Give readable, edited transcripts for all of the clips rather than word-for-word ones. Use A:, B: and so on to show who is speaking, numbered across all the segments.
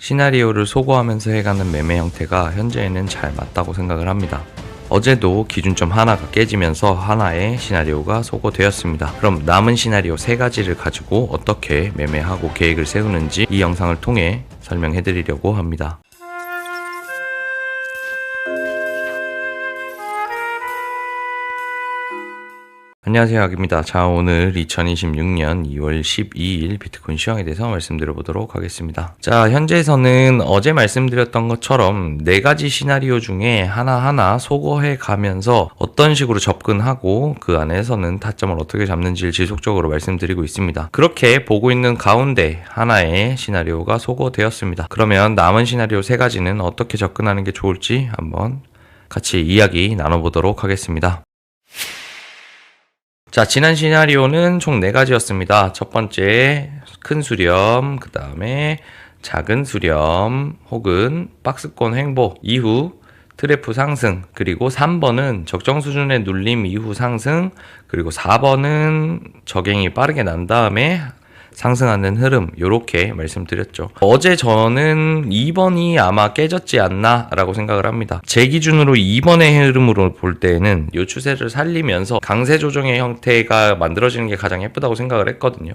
A: 시나리오를 소거하면서 해가는 매매 형태가 현재에는 잘 맞다고 생각을 합니다. 어제도 기준점 하나가 깨지면서 하나의 시나리오가 소거되었습니다. 그럼 남은 시나리오 3가지를 가지고 어떻게 매매하고 계획을 세우는지 이 영상을 통해 설명해 드리려고 합니다. 안녕하세요, 학입니다. 자, 오늘 2026년 2월 12일 비트코인 시황에 대해서 말씀드려보도록 하겠습니다. 자, 현재에서는 어제 말씀드렸던 것처럼 4가지 시나리오 중에 하나하나 소거해 가면서 어떤 식으로 접근하고 그 안에서는 타점을 어떻게 잡는지를 지속적으로 말씀드리고 있습니다. 그렇게 보고 있는 가운데 하나의 시나리오가 소거되었습니다. 그러면 남은 시나리오 3가지는 어떻게 접근하는 게 좋을지 한번 같이 이야기 나눠보도록 하겠습니다. 자, 지난 시나리오는 총 4가지였습니다. 첫 번째 큰 수렴, 그 다음에 작은 수렴 혹은 박스권 횡보 이후 트래프 상승, 그리고 3번은 적정 수준의 눌림 이후 상승, 그리고 4번은 저갱이 빠르게 난 다음에 상승하는 흐름, 요렇게 말씀드렸죠. 어제 저는 2번이 아마 깨졌지 않나 라고 생각을 합니다. 제 기준으로 2번의 흐름으로 볼 때는 이 추세를 살리면서 강세 조정의 형태가 만들어지는 게 가장 예쁘다고 생각을 했거든요.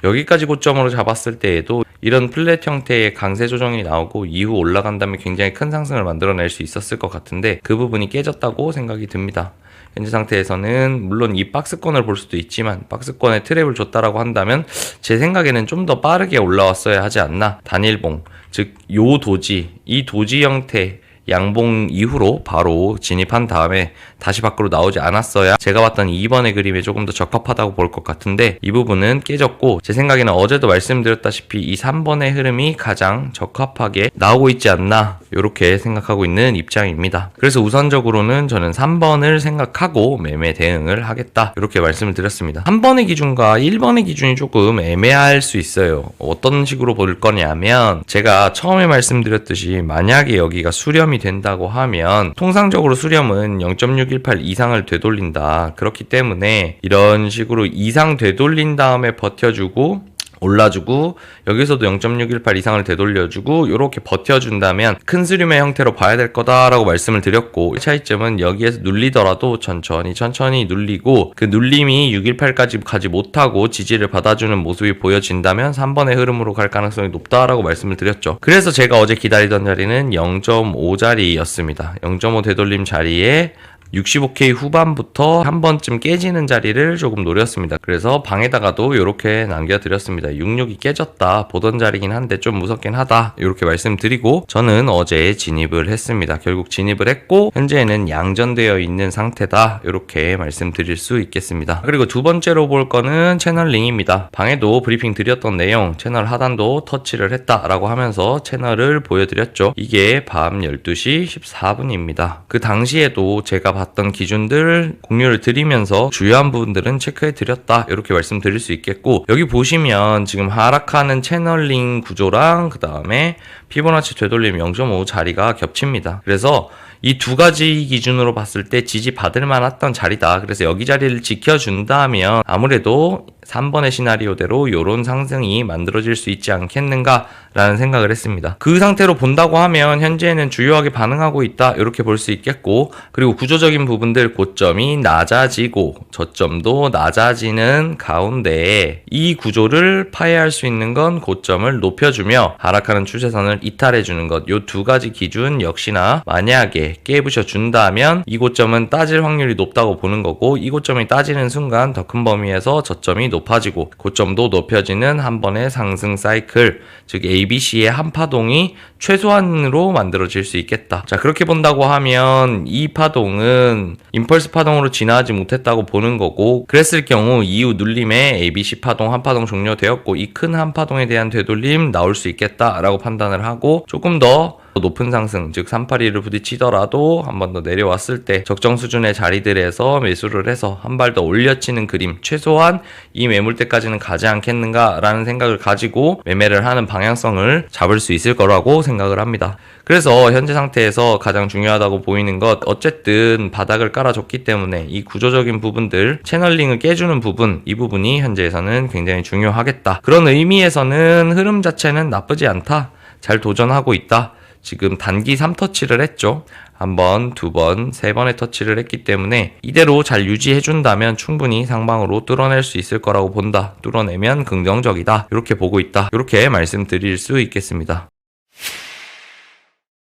A: 여기까지 고점으로 잡았을 때에도 이런 플랫 형태의 강세 조정이 나오고 이후 올라간다면 굉장히 큰 상승을 만들어낼 수 있었을 것 같은데 그 부분이 깨졌다고 생각이 듭니다. 현재 상태에서는 물론 이 박스권을 볼 수도 있지만 박스권에 트랩을 줬다라고 한다면 제 생각에는 좀 더 빠르게 올라왔어야 하지 않나. 단일봉, 즉 요 도지, 이 도지 형태 양봉 이후로 바로 진입한 다음에 다시 밖으로 나오지 않았어야 제가 봤던 2번의 그림에 조금 더 적합하다고 볼 것 같은데 이 부분은 깨졌고, 제 생각에는 어제도 말씀드렸다시피 이 3번의 흐름이 가장 적합하게 나오고 있지 않나, 이렇게 생각하고 있는 입장입니다. 그래서 우선적으로는 저는 3번을 생각하고 매매 대응을 하겠다, 이렇게 말씀을 드렸습니다. 3번의 기준과 1번의 기준이 조금 애매할 수 있어요. 어떤 식으로 볼 거냐면, 제가 처음에 말씀드렸듯이 만약에 여기가 수렴이 된다고 하면 통상적으로 수렴은 0.618 이상을 되돌린다. 그렇기 때문에 이런 식으로 이상 되돌린 다음에 버텨주고 올라주고 여기서도 0.618 이상을 되돌려주고 이렇게 버텨준다면 큰 수렴의 형태로 봐야 될 거다라고 말씀을 드렸고, 차이점은 여기에서 눌리더라도 천천히 눌리고 그 눌림이 618까지 가지 못하고 지지를 받아주는 모습이 보여진다면 3번의 흐름으로 갈 가능성이 높다라고 말씀을 드렸죠. 그래서 제가 어제 기다리던 자리는 0.5 자리였습니다. 0.5 되돌림 자리에 65K 후반부터 한 번쯤 깨지는 자리를 조금 노렸습니다. 그래서 방에다가도 이렇게 남겨드렸습니다. 66이 깨졌다 보던 자리긴 한데 좀 무섭긴 하다, 이렇게 말씀드리고 저는 어제 진입을 했습니다. 결국 진입을 했고 현재는 양전되어 있는 상태다, 이렇게 말씀드릴 수 있겠습니다. 그리고 두 번째로 볼 거는 채널링입니다. 방에도 브리핑 드렸던 내용, 채널 하단도 터치를 했다라고 하면서 채널을 보여드렸죠. 이게 밤 12시 14분입니다. 그 당시에도 제가 봤던 기준들 공유를 드리면서 주요한 부분들은 체크해 드렸다, 이렇게 말씀드릴 수 있겠고, 여기 보시면 지금 하락하는 채널링 구조랑 그 다음에 피보나치 되돌림 0.5 자리가 겹칩니다. 그래서 이 2가지 기준으로 봤을 때 지지받을 만했던 자리다. 그래서 여기 자리를 지켜준다면 아무래도 3번의 시나리오대로 이런 상승이 만들어질 수 있지 않겠는가 라는 생각을 했습니다. 그 상태로 본다고 하면 현재는 주요하게 반응하고 있다, 이렇게 볼 수 있겠고, 그리고 구조적인 부분들 고점이 낮아지고 저점도 낮아지는 가운데 이 구조를 파해할 수 있는 건 고점을 높여주며 하락하는 추세선을 이탈해주는 것, 이 2가지 기준 역시나 만약에 깨부셔 준다면 이 고점은 따질 확률이 높다고 보는 거고, 이 고점이 따지는 순간 더 큰 범위에서 저점이 높아지고 고점도 높여지는 한 번의 상승 사이클, 즉 ABC의 한 파동이 최소한으로 만들어질 수 있겠다. 자, 그렇게 본다고 하면 이 파동은 임펄스 파동으로 진화하지 못했다고 보는 거고, 그랬을 경우 이후 눌림에 ABC 파동 한 파동 종료되었고 이 큰 한 파동에 대한 되돌림 나올 수 있겠다라고 판단을 하고, 조금 더 높은 상승, 즉 382를 부딪히더라도 한 번 더 내려왔을 때 적정 수준의 자리들에서 매수를 해서 한 발 더 올려치는 그림, 최소한 이 매물대까지는 가지 않겠는가 라는 생각을 가지고 매매를 하는 방향성을 잡을 수 있을 거라고 생각을 합니다. 그래서 현재 상태에서 가장 중요하다고 보이는 것, 어쨌든 바닥을 깔아줬기 때문에 이 구조적인 부분들, 채널링을 깨주는 부분, 이 부분이 현재에서는 굉장히 중요하겠다. 그런 의미에서는 흐름 자체는 나쁘지 않다. 잘 도전하고 있다. 지금 단기 3터치를 했죠. 한 번, 두 번, 세 번의 터치를 했기 때문에 이대로 잘 유지해준다면 충분히 상방으로 뚫어낼 수 있을 거라고 본다. 뚫어내면 긍정적이다. 이렇게 보고 있다. 이렇게 말씀드릴 수 있겠습니다.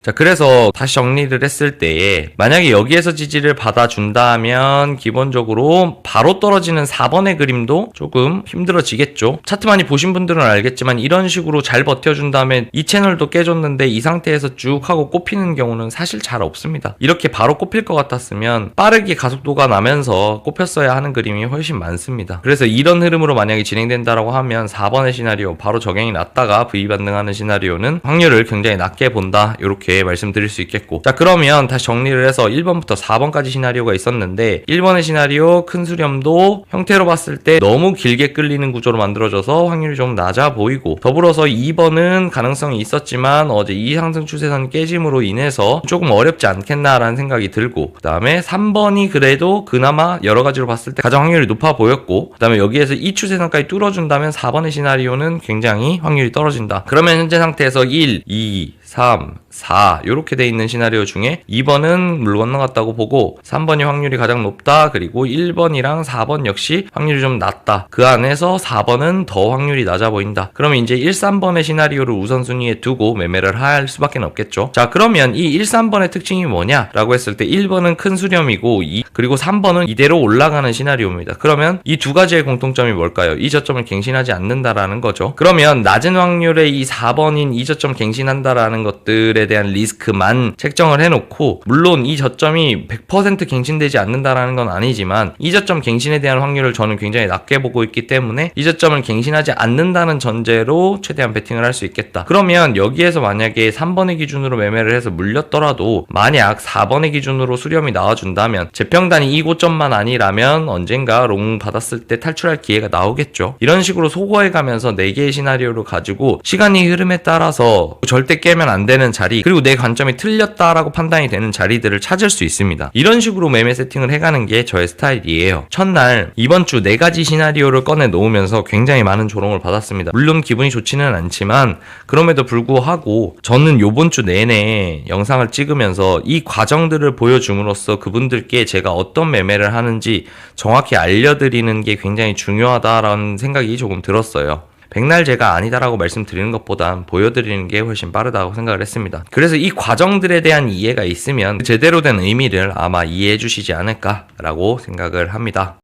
A: 자, 그래서 다시 정리를 했을 때에 만약에 여기에서 지지를 받아준다면 기본적으로 바로 떨어지는 4번의 그림도 조금 힘들어지겠죠. 차트 많이 보신 분들은 알겠지만 이런 식으로 잘 버텨준 다음에 이 채널도 깨졌는데 이 상태에서 쭉 하고 꼽히는 경우는 사실 잘 없습니다. 이렇게 바로 꼽힐 것 같았으면 빠르게 가속도가 나면서 꼽혔어야 하는 그림이 훨씬 많습니다. 그래서 이런 흐름으로 만약에 진행된다라고 하면 4번의 시나리오 바로 적용이 났다가 V 반등하는 시나리오는 확률을 굉장히 낮게 본다. 이렇게 말씀드릴 수 있겠고, 자, 그러면 다시 정리를 해서 1번부터 4번까지 시나리오가 있었는데 1번의 시나리오 큰 수렴도 형태로 봤을 때 너무 길게 끌리는 구조로 만들어져서 확률이 좀 낮아 보이고, 더불어서 2번은 가능성이 있었지만 어제 이 상승 추세선 깨짐으로 인해서 조금 어렵지 않겠나라는 생각이 들고, 그 다음에 3번이 그래도 그나마 여러 가지로 봤을 때 가장 확률이 높아 보였고, 그 다음에 여기에서 이 추세선까지 뚫어준다면 4번의 시나리오는 굉장히 확률이 떨어진다. 그러면 현재 상태에서 1, 2, 3, 4 이렇게 돼 있는 시나리오 중에 2번은 물 건너갔다고 보고 3번이 확률이 가장 높다. 그리고 1번이랑 4번 역시 확률이 좀 낮다. 그 안에서 4번은 더 확률이 낮아 보인다. 그러면 이제 1, 3번의 시나리오를 우선순위에 두고 매매를 할 수밖에 없겠죠. 자, 그러면 이 1, 3번의 특징이 뭐냐라고 했을 때 1번은 큰 수렴이고 그리고 3번은 이대로 올라가는 시나리오입니다. 그러면 이 두 가지의 공통점이 뭘까요? 이 저점을 갱신하지 않는다라는 거죠. 그러면 낮은 확률의 이 4번인 이 저점 갱신한다라는 것들에 대한 리스크만 책정을 해놓고, 물론 이 저점이 100% 갱신되지 않는다라는 건 아니지만 이 저점 갱신에 대한 확률을 저는 굉장히 낮게 보고 있기 때문에 이 저점을 갱신하지 않는다는 전제로 최대한 베팅을 할 수 있겠다. 그러면 여기에서 만약에 3번의 기준으로 매매를 해서 물렸더라도 만약 4번의 기준으로 수렴이 나와준다면 재평단이 이 고점만 아니라면 언젠가 롱 받았을 때 탈출할 기회가 나오겠죠. 이런 식으로 소거해가면서 4개의 시나리오를 가지고 시간이 흐름에 따라서 절대 깨면 안 되는 자리, 그리고 내 관점이 틀렸다라고 판단이 되는 자리들을 찾을 수 있습니다. 이런 식으로 매매 세팅을 해가는 게 저의 스타일이에요. 첫날 이번 주 4가지 시나리오를 꺼내 놓으면서 굉장히 많은 조롱을 받았습니다. 물론 기분이 좋지는 않지만 그럼에도 불구하고 저는 요번 주 내내 영상을 찍으면서 이 과정들을 보여줌으로써 그분들께 제가 어떤 매매를 하는지 정확히 알려드리는 게 굉장히 중요하다라는 생각이 조금 들었어요. 백날 제가 아니다라고 말씀드리는 것보단 보여드리는 게 훨씬 빠르다고 생각을 했습니다. 그래서 이 과정들에 대한 이해가 있으면 제대로 된 의미를 아마 이해해 주시지 않을까라고 생각을 합니다.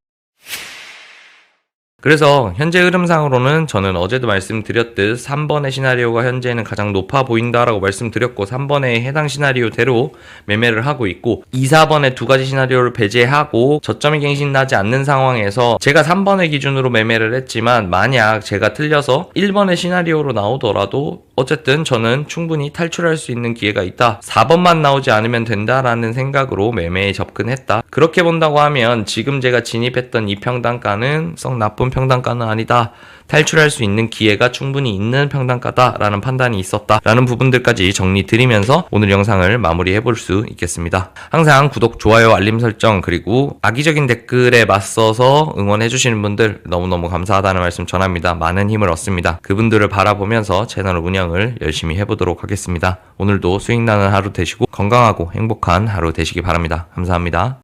A: 그래서 현재 흐름상으로는 저는 어제도 말씀드렸듯 3번의 시나리오가 현재는 가장 높아 보인다라고 말씀드렸고 3번의 해당 시나리오대로 매매를 하고 있고, 2, 4번의 두 가지 시나리오를 배제하고 저점이 갱신나지 않는 상황에서 제가 3번의 기준으로 매매를 했지만 만약 제가 틀려서 1번의 시나리오로 나오더라도 어쨌든 저는 충분히 탈출할 수 있는 기회가 있다. 4번만 나오지 않으면 된다라는 생각으로 매매에 접근했다. 그렇게 본다고 하면 지금 제가 진입했던 이 평단가는 썩 나쁜 평단가는 아니다. 탈출할 수 있는 기회가 충분히 있는 평단가다라는 판단이 있었다라는 부분들까지 정리드리면서 오늘 영상을 마무리해 볼 수 있겠습니다. 항상 구독, 좋아요, 알림 설정, 그리고 악의적인 댓글에 맞서서 응원해 주시는 분들 너무너무 감사하다는 말씀 전합니다. 많은 힘을 얻습니다. 그분들을 바라보면서 채널 운영을 열심히 해보도록 하겠습니다. 오늘도 수익 나는 하루 되시고 건강하고 행복한 하루 되시기 바랍니다. 감사합니다.